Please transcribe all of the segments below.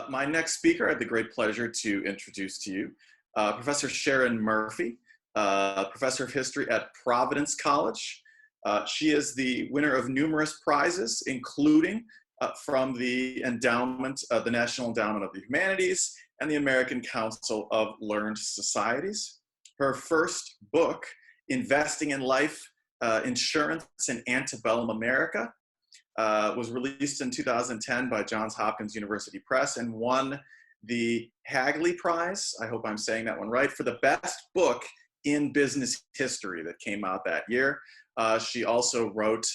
My next speaker, I have the great pleasure to introduce to you Professor Sharon Murphy, Professor of History at Providence College. She is the winner of numerous prizes, including from the endowment, the National Endowment of the Humanities and the American Council of Learned Societies. Her first book, Investing in Life Insurance in Antebellum America, was released in 2010 by Johns Hopkins University Press and won the Hagley Prize, I hope I'm saying that one right, for the best book in business history that came out that year. She also wrote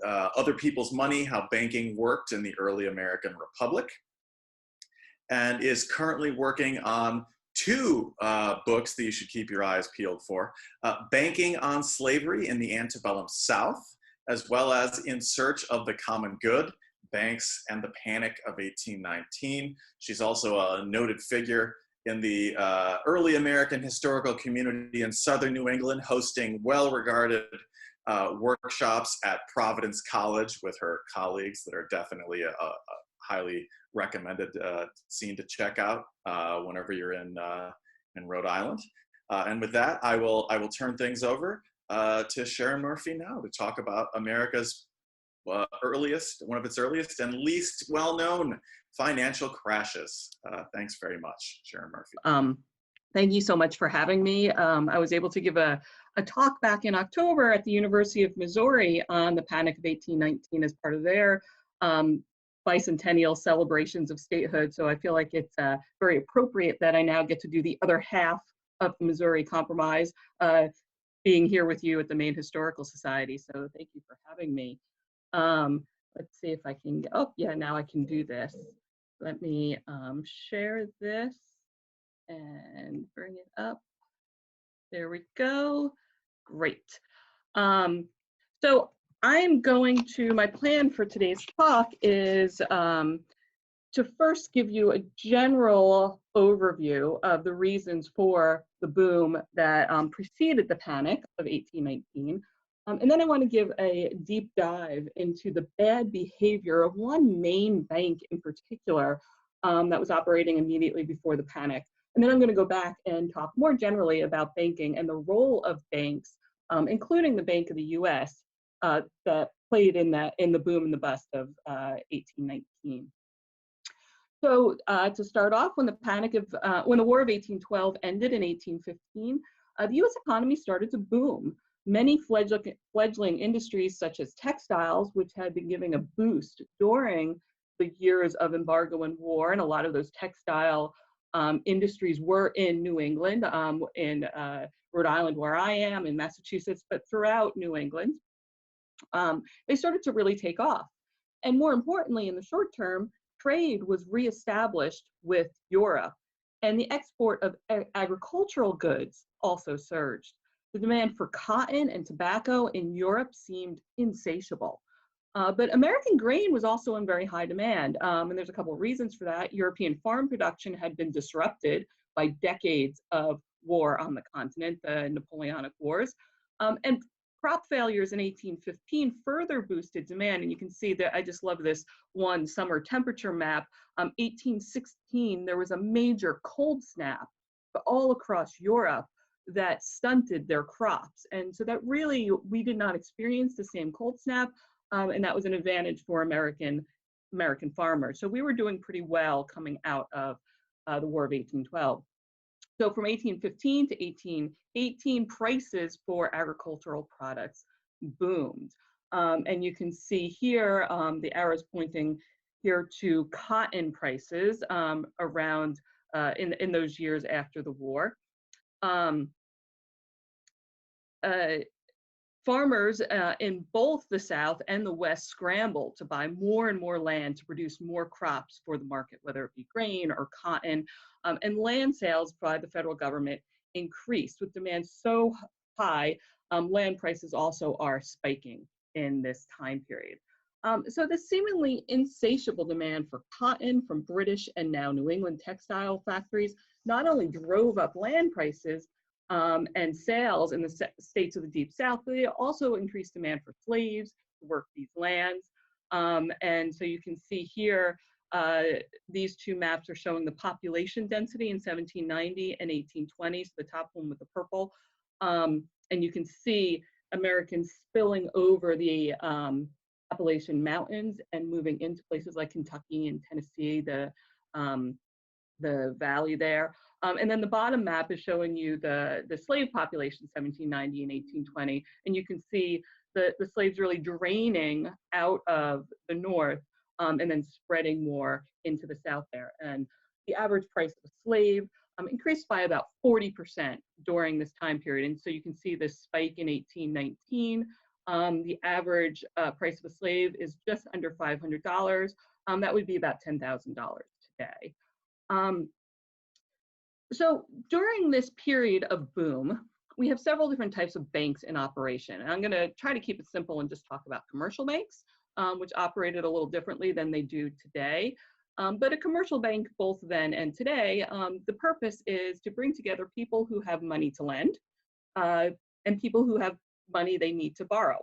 Other People's Money, How Banking Worked in the Early American Republic, and is currently working on two books that you should keep your eyes peeled for. Banking on Slavery in the Antebellum South, as well as In Search of the Common Good, Banks and the Panic of 1819. She's also a noted figure in the early American historical community in Southern New England, hosting well-regarded workshops at Providence College with her colleagues that are definitely a highly recommended scene to check out whenever you're in Rhode Island. And with that, I will turn things over to Sharon Murphy now to talk about America's one of its earliest and least well-known financial crashes. Thanks very much, Sharon Murphy. Thank you so much for having me. I was able to give a talk back in October at the University of Missouri on the Panic of 1819 as part of their bicentennial celebrations of statehood. So I feel like it's very appropriate that I now get to do the other half of the Missouri Compromise, being here with you at the Maine Historical Society. So thank you for having me. Let's see if I can, oh yeah, now I can do this. Let me share this and bring it up. There we go. Great. So I'm going to, my plan for today's talk is to first give you a general overview of the reasons for the boom that preceded the Panic of 1819. And then I want to give a deep dive into the bad behavior of one Maine bank in particular that was operating immediately before the Panic. And then I'm going to go back and talk more generally about banking and the role of banks, including the Bank of the US, that played in the boom and the bust of 1819. So to start off, when the War of 1812 ended in 1815, the U.S. economy started to boom. Many fledgling industries, such as textiles, which had been giving a boost during the years of embargo and war, and a lot of those textile industries were in New England, in Rhode Island, where I am, in Massachusetts, but throughout New England, they started to really take off. And more importantly, in the short term, trade was reestablished with Europe, and the export of agricultural goods also surged. The demand for cotton and tobacco in Europe seemed insatiable. But American grain was also in very high demand, and there's a couple of reasons for that. European farm production had been disrupted by decades of war on the continent, the Napoleonic Wars, and crop failures in 1815 further boosted demand, and you can see that I just love this one summer temperature map. 1816, there was a major cold snap all across Europe that stunted their crops, and so that really, we did not experience the same cold snap, and that was an advantage for American farmers. So we were doing pretty well coming out of the War of 1812. So from 1815 to 1818, prices for agricultural products boomed. And you can see here, the arrows pointing here to cotton prices around in those years after the war. Farmers in both the South and the West scrambled to buy more and more land to produce more crops for the market, whether it be grain or cotton. And land sales by the federal government increased. With demand so high, land prices also are spiking in this time period. So the seemingly insatiable demand for cotton from British and now New England textile factories not only drove up land prices and sales in the states of the Deep South, but they also increased demand for slaves to work these lands. And so you can see here These two maps are showing the population density in 1790 and 1820, so the top one with the purple. And you can see Americans spilling over the Appalachian Mountains and moving into places like Kentucky and Tennessee, the valley there. And then the bottom map is showing you the slave population, 1790 and 1820. And you can see the slaves really draining out of the north and then spreading more into the south there. And the average price of a slave increased by about 40% during this time period. And so you can see this spike in 1819. The average price of a slave is just under $500. That would be about $10,000 today. So during this period of boom, we have several different types of banks in operation. And I'm going to try to keep it simple and just talk about commercial banks, which operated a little differently than they do today. But a commercial bank, both then and today, the purpose is to bring together people who have money to lend and people who have money they need to borrow.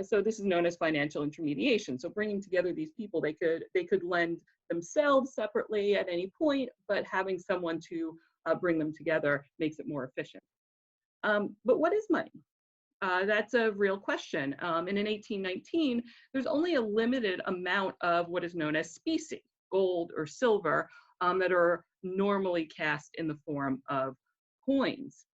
So this is known as financial intermediation. So bringing together these people, they could lend themselves separately at any point, but having someone to bring them together makes it more efficient. But what is money? That's a real question. And in 1819, there's only a limited amount of what is known as specie, gold or silver, that are normally cast in the form of coins.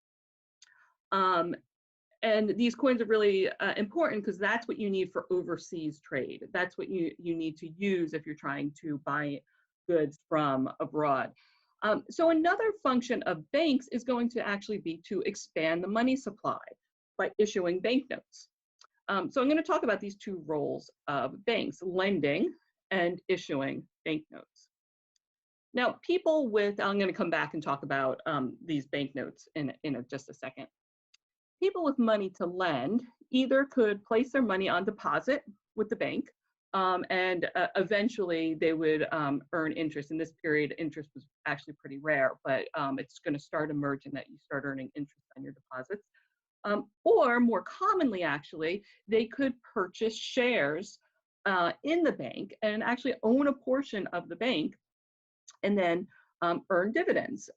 And these coins are really important because that's what you need for overseas trade. That's what you need to use if you're trying to buy goods from abroad. So another function of banks is going to actually be to expand the money supply by issuing banknotes. So I'm going to talk about these two roles of banks, lending and issuing banknotes. Now, people with, I'm going to come back and talk about these banknotes in just a second. People with money to lend either could place their money on deposit with the bank, and eventually they would earn interest. In this period, interest was actually pretty rare, but it's going to start emerging that you start earning interest on your deposits. Or more commonly, actually, they could purchase shares in the bank and actually own a portion of the bank and then earn dividends,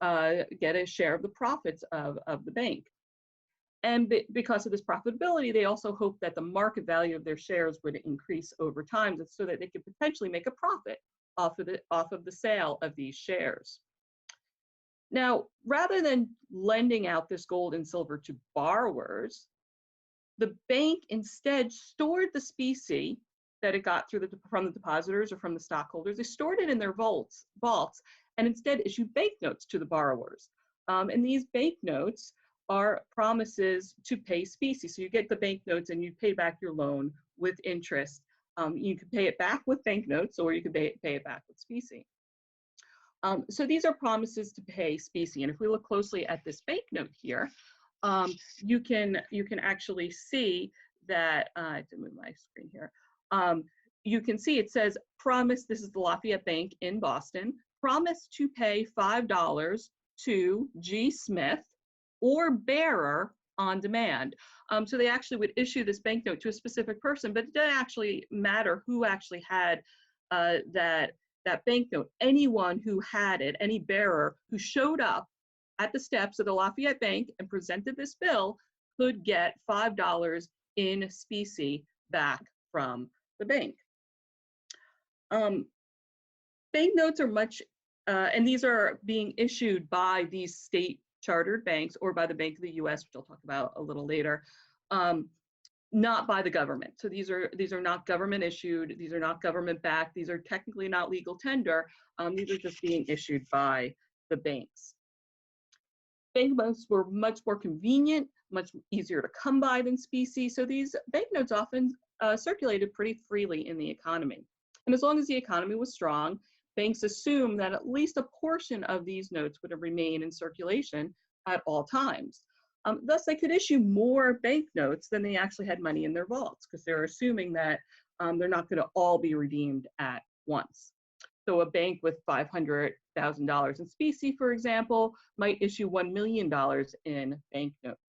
get a share of the profits of the bank. And because of this profitability, they also hope that the market value of their shares would increase over time so that they could potentially make a profit off of the sale of these shares. Now, rather than lending out this gold and silver to borrowers, the bank instead stored the specie that it got from the depositors or from the stockholders. They stored it in their vaults, and instead issued banknotes to the borrowers. And these banknotes are promises to pay specie. So you get the banknotes and you pay back your loan with interest. You can pay it back with banknotes, or you can pay it back with specie. So these are promises to pay specie. And if we look closely at this banknote here, you can actually see that, I have to move my screen here. You can see it says, promise, this is the Lafayette Bank in Boston, promise to pay $5 to G. Smith or bearer on demand. So they actually would issue this banknote to a specific person, but it didn't actually matter who actually had that banknote. Anyone who had it, any bearer who showed up at the steps of the Lafayette Bank and presented this bill could get $5 in specie back from the bank. Banknotes are much, and these are being issued by these state chartered banks or by the Bank of the US, which I'll talk about a little later, not by the government. So these are not government issued, these are not government backed, these are technically not legal tender, these are just being issued by the banks. Banknotes were much more convenient, much easier to come by than specie, so these banknotes often circulated pretty freely in the economy. And as long as the economy was strong, banks assumed that at least a portion of these notes would remain in circulation at all times. Thus, they could issue more banknotes than they actually had money in their vaults, because they're assuming that they're not going to all be redeemed at once. So a bank with $500,000 in specie, for example, might issue $1 million in banknotes.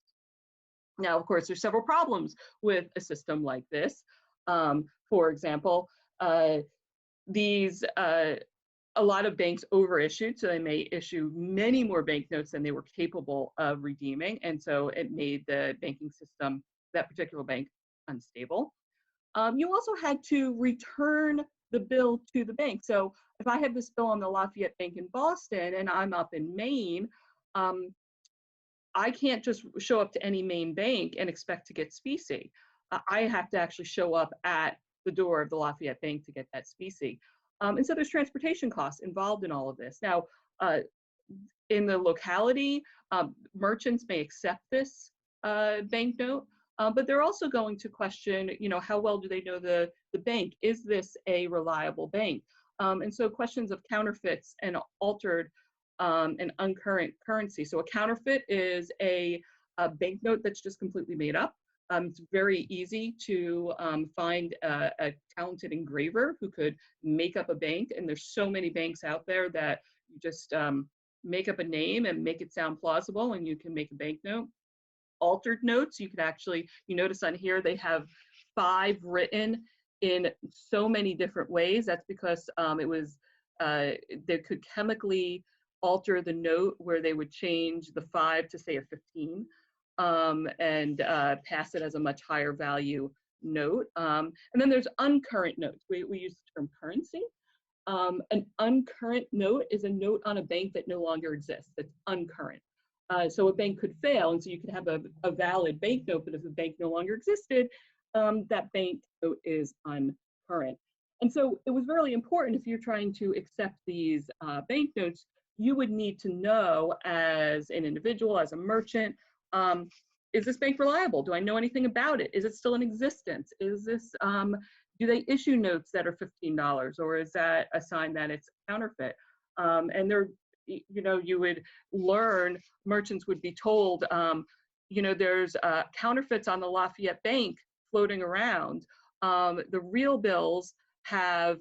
Now, of course, there's several problems with a system like this. For example, these a lot of banks overissued, so they may issue many more banknotes than they were capable of redeeming, and so it made the banking system, that particular bank, unstable. You also had to return the bill to the bank. So if I have this bill on the Lafayette Bank in Boston and I'm up in Maine, I can't just show up to any Maine bank and expect to get specie. I have to actually show up at the door of the Lafayette Bank to get that specie. And so there's transportation costs involved in all of this. Now, in the locality, merchants may accept this banknote, but they're also going to question, how well do they know the bank? Is this a reliable bank? And so questions of counterfeits and altered and uncurrent currency. So a counterfeit is a banknote that's just completely made up. It's very easy to find a talented engraver who could make up a bank, and there's so many banks out there that you just make up a name and make it sound plausible, and you can make a banknote. Altered notes, you could actually, you notice on here they have 5 written in so many different ways. That's because it was, they could chemically alter the note where they would change the 5 to say a 15 and pass it as a much higher value note. And then there's uncurrent notes. We use the term currency. An uncurrent note is a note on a bank that no longer exists, that's uncurrent. So a bank could fail, and so you could have a valid banknote, but if the bank no longer existed, that banknote is uncurrent. And so it was really important, if you're trying to accept these banknotes, you would need to know as an individual, as a merchant, is this bank reliable? Do I know anything about it? Is it still in existence? Is this, do they issue notes that are $15, or is that a sign that it's counterfeit? And there, you would learn, merchants would be told, there's counterfeits on the Lafayette Bank floating around. The real bills have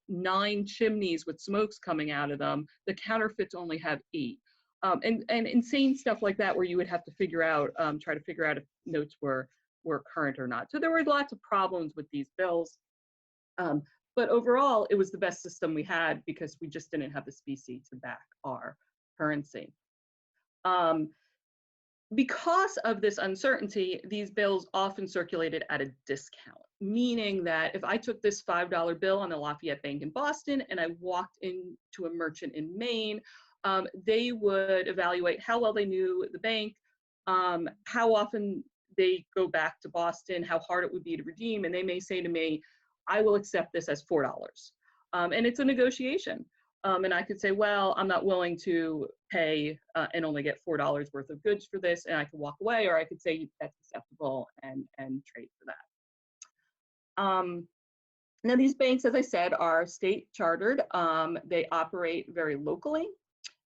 9 chimneys with smokes coming out of them. The counterfeits only have 8. And insane stuff like that, where you would have to figure out, try to figure out if notes were current or not. So there were lots of problems with these bills. But overall, it was the best system we had because we just didn't have the specie to back our currency. Because of this uncertainty, these bills often circulated at a discount, meaning that if I took this $5 bill on the Lafayette Bank in Boston and I walked into a merchant in Maine, they would evaluate how well they knew the bank, how often they go back to Boston, how hard it would be to redeem, and they may say to me, I will accept this as $4. And it's a negotiation. And I could say, well, I'm not willing to pay and only get $4 worth of goods for this, and I could walk away, or I could say that's acceptable and trade for that. Now these banks, as I said, are state chartered. They operate very locally.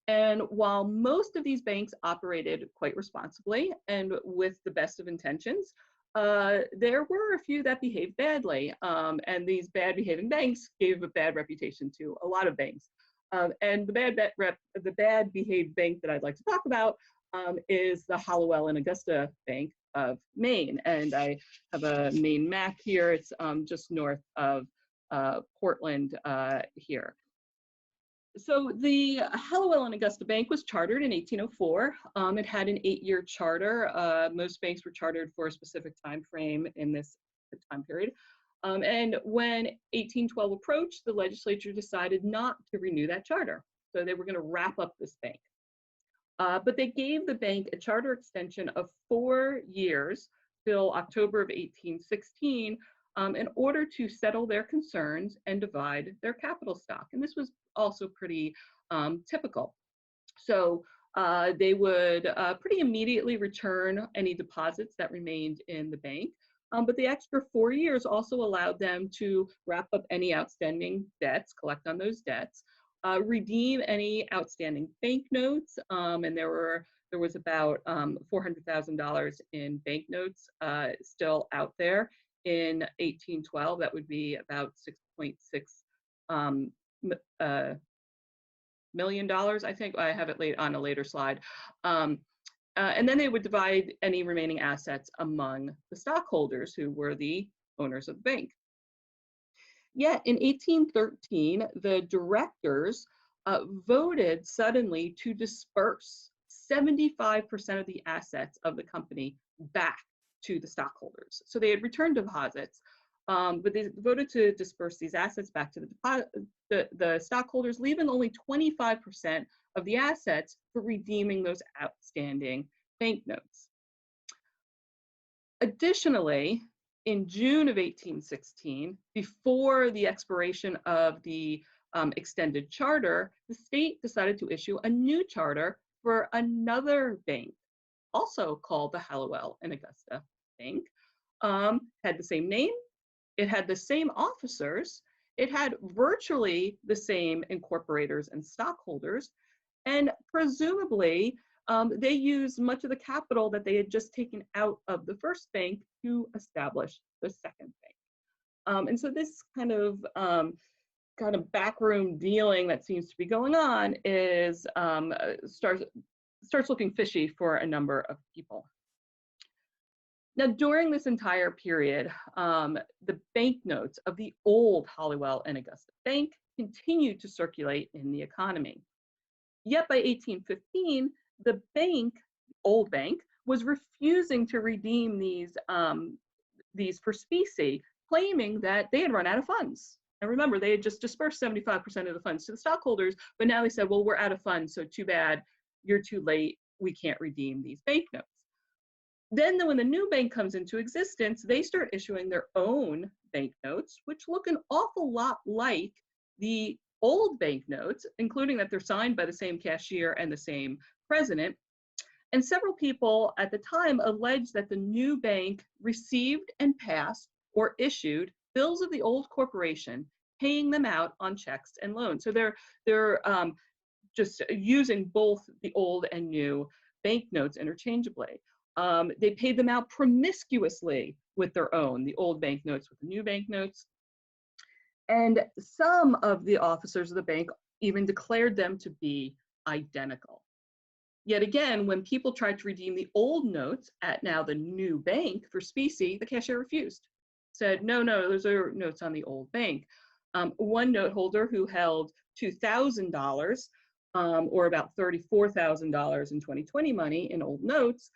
And while most of these banks operated quite responsibly and with the best of intentions, there were a few that behaved badly. And these bad behaving banks gave a bad reputation to a lot of banks. And the bad behaved bank that I'd like to talk about is the Hollowell and Augusta Bank of Maine. And I have a Maine map here. It's just north of Portland here. So the Hollowell and Augusta Bank was chartered in 1804. It had an 8-year charter. Most banks were chartered for a specific time frame in this time period. And when 1812 approached, the legislature decided not to renew that charter. So they were going to wrap up this bank. But they gave the bank a charter extension of 4 years till October of 1816 in order to settle their concerns and divide their capital stock. And this was also pretty typical. So they would pretty immediately return any deposits that remained in the bank. But the extra 4 years also allowed them to wrap up any outstanding debts, collect on those debts, redeem any outstanding banknotes, and there was about $400,000 in banknotes still out there in 1812. That would be about $6.6 million, I think. I have it on a later slide. And then they would divide any remaining assets among the stockholders who were the owners of the bank. Yet in 1813, the directors voted suddenly to disperse 75% of the assets of the company back to the stockholders. So they had returned deposits, but they voted to disperse these assets back to the stockholders, leaving only 25% of the assets for redeeming those outstanding banknotes. Additionally, in June of 1816, before the expiration of the extended charter, the state decided to issue a new charter for another bank, also called the Hollowell and Augusta Bank. Had the same name, it had the same officers, it had virtually the same incorporators and stockholders, and presumably they used much of the capital that they had just taken out of the first bank to establish the second bank. And so this kind of backroom dealing that seems to be going on is starts looking fishy for a number of people. Now, during this entire period, the banknotes of the old Hollowell and Augusta Bank continued to circulate in the economy. Yet by 1815, the bank, old bank, was refusing to redeem these for specie, claiming that they had run out of funds. And remember, they had just dispersed 75% of the funds to the stockholders, but now they said, well, we're out of funds, so too bad, you're too late, we can't redeem these banknotes. Then when the new bank comes into existence, they start issuing their own banknotes, which look an awful lot like the old banknotes, including that they're signed by the same cashier and the same president. And several people at the time alleged that the new bank received and passed or issued bills of the old corporation, paying them out on checks and loans. So they're just using both the old and new banknotes interchangeably. They paid them out promiscuously with their own, the old banknotes with the new banknotes. And some of the officers of the bank even declared them to be identical. Yet again, when people tried to redeem the old notes at now the new bank for specie, the cashier refused. Said, no, those are notes on the old bank. One note holder who held $2,000, or about $34,000 in 2020 money in old notes,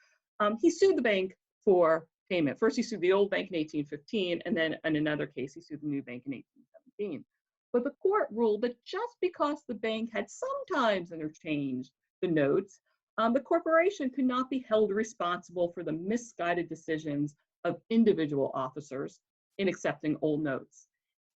he sued the bank for payment. First, he sued the old bank in 1815, and then in another case, he sued the new bank in 1817. But the court ruled that just because the bank had sometimes interchanged the notes, the corporation could not be held responsible for the misguided decisions of individual officers in accepting old notes,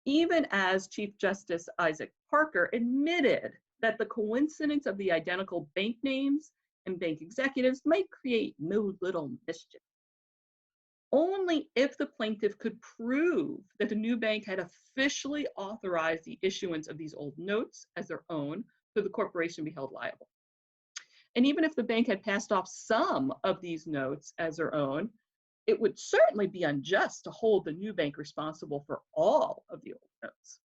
even as Chief Justice Isaac Parker admitted that the coincidence of the identical bank names and bank executives might create no little mischief. Only if the plaintiff could prove that the new bank had officially authorized the issuance of these old notes as their own, could the corporation be held liable. And even if the bank had passed off some of these notes as their own, it would certainly be unjust to hold the new bank responsible for all of the old notes.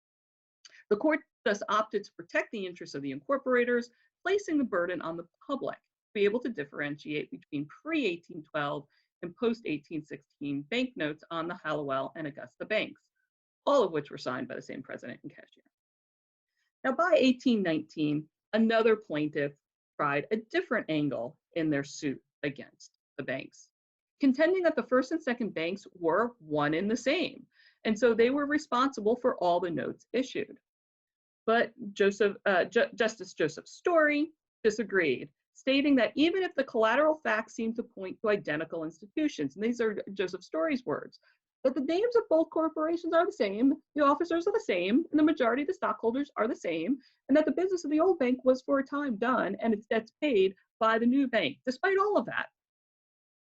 The court thus opted to protect the interests of the incorporators, placing the burden on the public to be able to differentiate between pre-1812 and post-1816 banknotes on the Hollowell and Augusta banks, all of which were signed by the same president and cashier. Now, by 1819, another plaintiff tried a different angle in their suit against the banks, contending that the first and second banks were one and the same, and so they were responsible for all the notes issued. But Justice Joseph Story disagreed, stating that even if the collateral facts seem to point to identical institutions, and these are Joseph Story's words, that the names of both corporations are the same, the officers are the same, and the majority of the stockholders are the same, and that the business of the old bank was for a time done and its debts paid by the new bank. Despite all of that,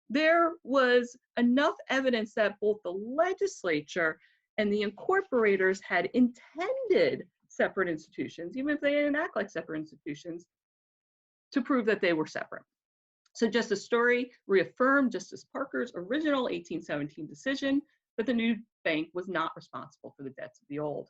there was enough evidence that both the legislature and the incorporators had intended separate institutions, even if they didn't act like separate institutions, to prove that they were separate. So Justice Story reaffirmed Justice Parker's original 1817 decision that the new bank was not responsible for the debts of the old.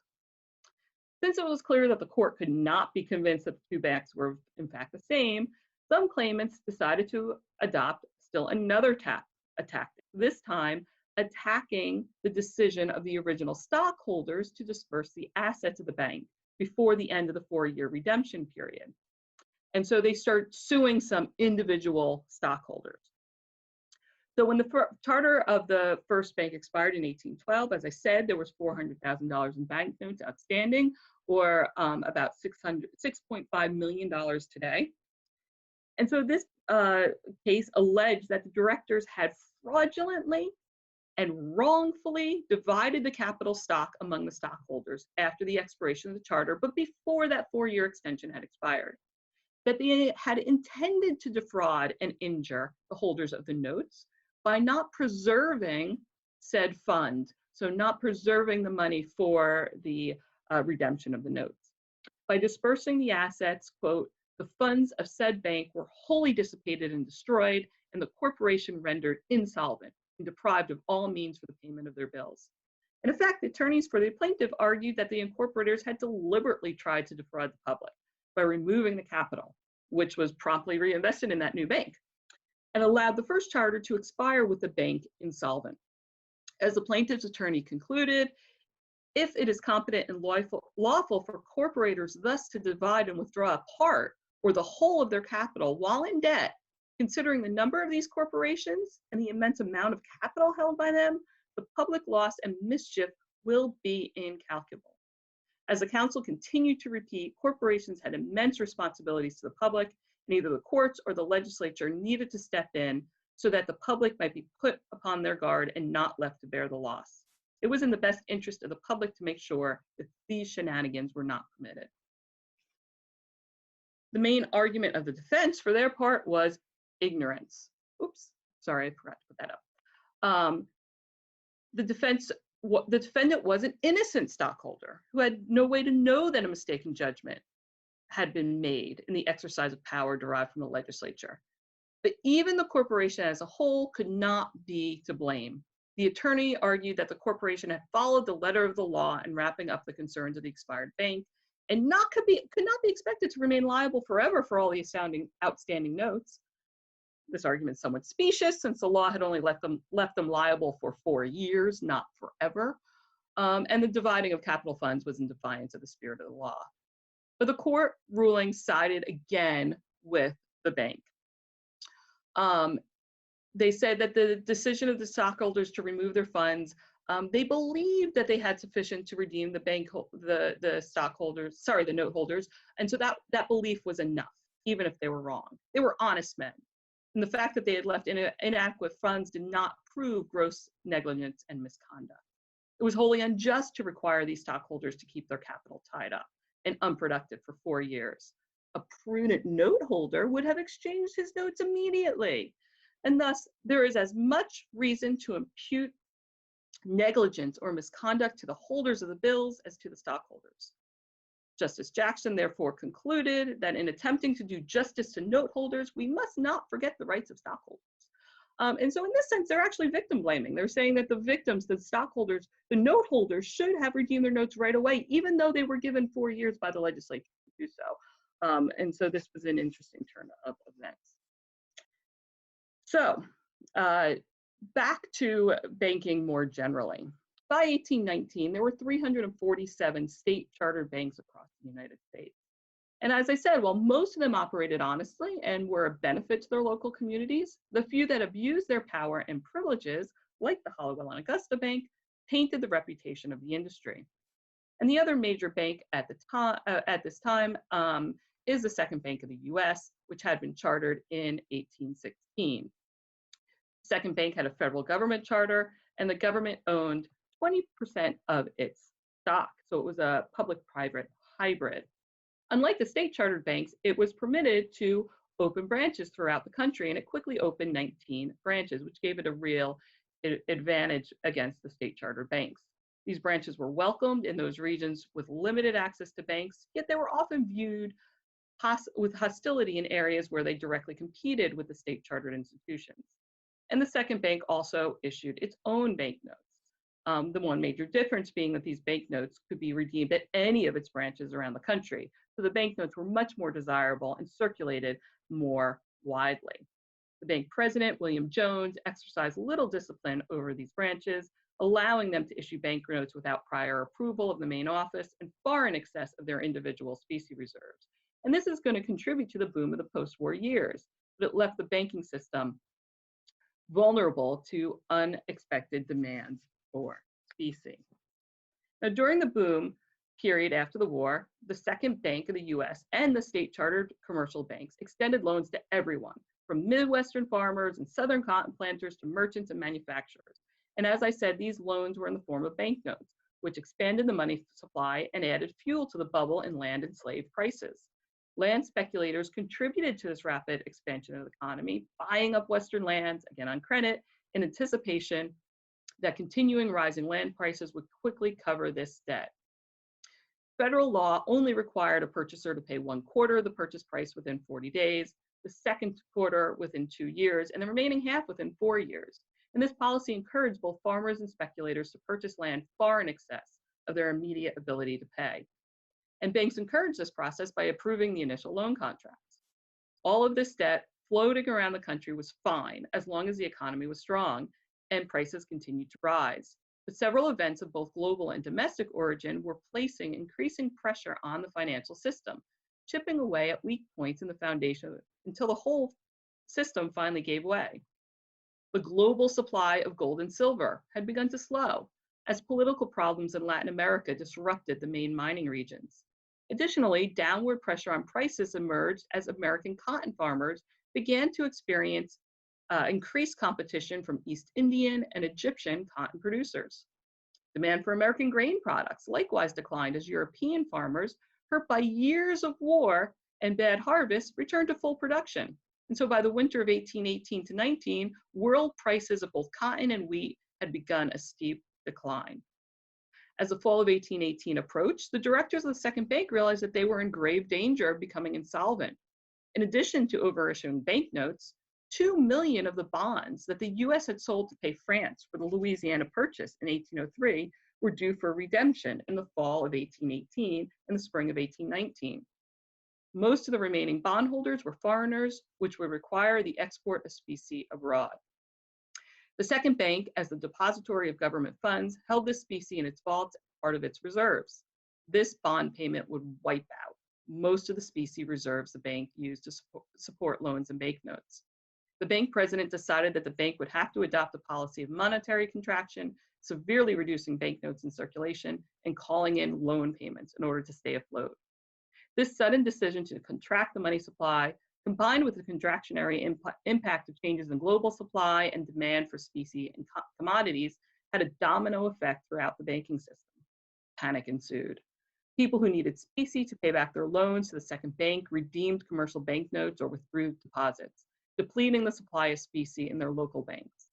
Since it was clear that the court could not be convinced that the two banks were in fact the same, some claimants decided to adopt still another tactic, this time attacking the decision of the original stockholders to disperse the assets of the bank before the end of the 4-year redemption period. And so they start suing some individual stockholders. So when the charter of the first bank expired in 1812, as I said, there was $400,000 in banknotes outstanding, or about $6.5 million today. And so this case alleged that the directors had fraudulently and wrongfully divided the capital stock among the stockholders after the expiration of the charter, but before that 4-year extension had expired. That they had intended to defraud and injure the holders of the notes by not preserving said fund, so not preserving the money for the redemption of the notes. By dispersing the assets, quote, the funds of said bank were wholly dissipated and destroyed, and the corporation rendered insolvent and deprived of all means for the payment of their bills. And in fact, the attorneys for the plaintiff argued that the incorporators had deliberately tried to defraud the public by removing the capital, which was promptly reinvested in that new bank, and allowed the first charter to expire with the bank insolvent. As the plaintiff's attorney concluded, if it is competent and lawful for corporators thus to divide and withdraw a part or the whole of their capital while in debt, considering the number of these corporations and the immense amount of capital held by them, the public loss and mischief will be incalculable. As the council continued to repeat, corporations had immense responsibilities to the public, and either the courts or the legislature needed to step in so that the public might be put upon their guard and not left to bear the loss. It was in the best interest of the public to make sure that these shenanigans were not permitted. The main argument of the defense, for their part, was ignorance. Oops, sorry, I forgot to put that up. The defendant was an innocent stockholder who had no way to know that a mistaken judgment had been made in the exercise of power derived from the legislature. But even the corporation as a whole could not be to blame. The attorney argued that the corporation had followed the letter of the law in wrapping up the concerns of the expired bank and could not be expected to remain liable forever for all the outstanding notes. This argument is somewhat specious, since the law had only left them liable for 4 years, not forever. And the dividing of capital funds was in defiance of the spirit of the law. But the court ruling sided again with the bank. They said that the decision of the stockholders to remove their funds, they believed that they had sufficient to redeem the note holders, and so that belief was enough, even if they were wrong. They were honest men. And the fact that they had left inadequate funds did not prove gross negligence and misconduct. It was wholly unjust to require these stockholders to keep their capital tied up and unproductive for 4 years. A prudent note holder would have exchanged his notes immediately. And thus, there is as much reason to impute negligence or misconduct to the holders of the bills as to the stockholders. Justice Jackson therefore concluded that in attempting to do justice to note holders, we must not forget the rights of stockholders. And so in this sense, they're actually victim blaming. They're saying that the victims, the stockholders, the note holders should have redeemed their notes right away, even though they were given 4 years by the legislature to do so. And so this was an interesting turn of events. So back to banking more generally. By 1819, there were 347 state chartered banks across the United States. And as I said, while most of them operated honestly and were a benefit to their local communities, the few that abused their power and privileges, like the Hollowell and Augusta Bank, tainted the reputation of the industry. And the other major bank at this time is the Second Bank of the US, which had been chartered in 1816. Second Bank had a federal government charter, and the government owned 20% of its stock. So it was a public-private hybrid. Unlike the state chartered banks, it was permitted to open branches throughout the country, and it quickly opened 19 branches, which gave it a real advantage against the state chartered banks. These branches were welcomed in those regions with limited access to banks, yet they were often viewed with hostility in areas where they directly competed with the state chartered institutions. And the Second Bank also issued its own banknotes. The one major difference being that these banknotes could be redeemed at any of its branches around the country. So the banknotes were much more desirable and circulated more widely. The bank president, William Jones, exercised little discipline over these branches, allowing them to issue banknotes without prior approval of the main office and far in excess of their individual specie reserves. And this is going to contribute to the boom of the post-war years, but it left the banking system vulnerable to unexpected demands for specie. Now, during the boom period after the war, the second bank of the US and the state chartered commercial banks extended loans to everyone, from Midwestern farmers and Southern cotton planters to merchants and manufacturers. And as I said, these loans were in the form of banknotes, which expanded the money supply and added fuel to the bubble in land and slave prices. Land speculators contributed to this rapid expansion of the economy, buying up Western lands, again on credit, in anticipation that continuing rising land prices would quickly cover this debt. Federal law only required a purchaser to pay 1/4 of the purchase price within 40 days, the second quarter within 2 years, and the remaining half within 4 years. And this policy encouraged both farmers and speculators to purchase land far in excess of their immediate ability to pay. And banks encouraged this process by approving the initial loan contracts. All of this debt floating around the country was fine as long as the economy was strong and prices continued to rise. But several events of both global and domestic origin were placing increasing pressure on the financial system, chipping away at weak points in the foundation until the whole system finally gave way. The global supply of gold and silver had begun to slow as political problems in Latin America disrupted the main mining regions. Additionally, downward pressure on prices emerged as American cotton farmers began to experience increased competition from East Indian and Egyptian cotton producers. Demand for American grain products likewise declined as European farmers, hurt by years of war and bad harvests, returned to full production. And so by the winter of 1818 to 19, world prices of both cotton and wheat had begun a steep decline. As the fall of 1818 approached, the directors of the second bank realized that they were in grave danger of becoming insolvent. In addition to overissuing banknotes, 2 million of the bonds that the US had sold to pay France for the Louisiana Purchase in 1803 were due for redemption in the fall of 1818 and the spring of 1819. Most of the remaining bondholders were foreigners, which would require the export of specie abroad. The second bank, as the depository of government funds, held this specie in its vaults as part of its reserves. This bond payment would wipe out most of the specie reserves the bank used to support loans and banknotes. The bank president decided that the bank would have to adopt a policy of monetary contraction, severely reducing banknotes in circulation and calling in loan payments in order to stay afloat. This sudden decision to contract the money supply, combined with the contractionary impact of changes in global supply and demand for specie and commodities, had a domino effect throughout the banking system. Panic ensued. People who needed specie to pay back their loans to the second bank redeemed commercial banknotes or withdrew deposits, depleting the supply of specie in their local banks.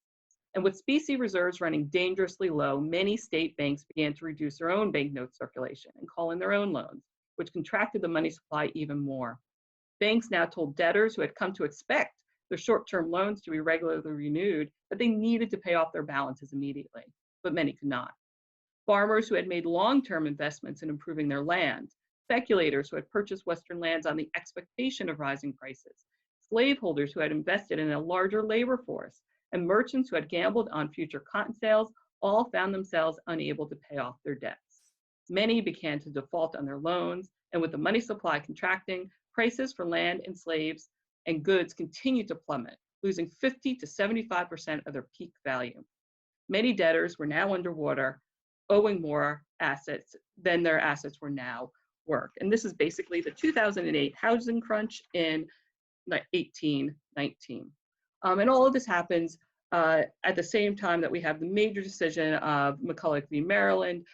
And with specie reserves running dangerously low, many state banks began to reduce their own banknote circulation and call in their own loans, which contracted the money supply even more. Banks now told debtors who had come to expect their short-term loans to be regularly renewed that they needed to pay off their balances immediately, but many could not. Farmers who had made long-term investments in improving their land, speculators who had purchased Western lands on the expectation of rising prices, slaveholders who had invested in a larger labor force, and merchants who had gambled on future cotton sales all found themselves unable to pay off their debts. Many began to default on their loans, and with the money supply contracting, prices for land and slaves and goods continued to plummet, losing 50 to 75% of their peak value. Many debtors were now underwater, owing more assets than their assets were now worth. And this is basically the 2008 housing crunch in 1819. And all of this happens at the same time that we have the major decision of McCulloch v. Maryland,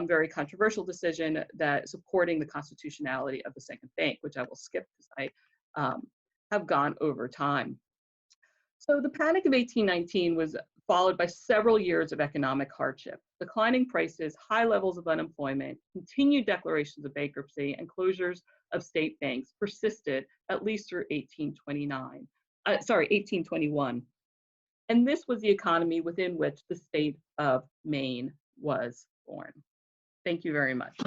very controversial decision that supporting the constitutionality of the second bank, which I will skip because I have gone over time. So the Panic of 1819 was followed by several years of economic hardship. Declining prices, high levels of unemployment, continued declarations of bankruptcy, and closures of state banks persisted at least through 1821. And this was the economy within which the state of Maine was born. Thank you very much.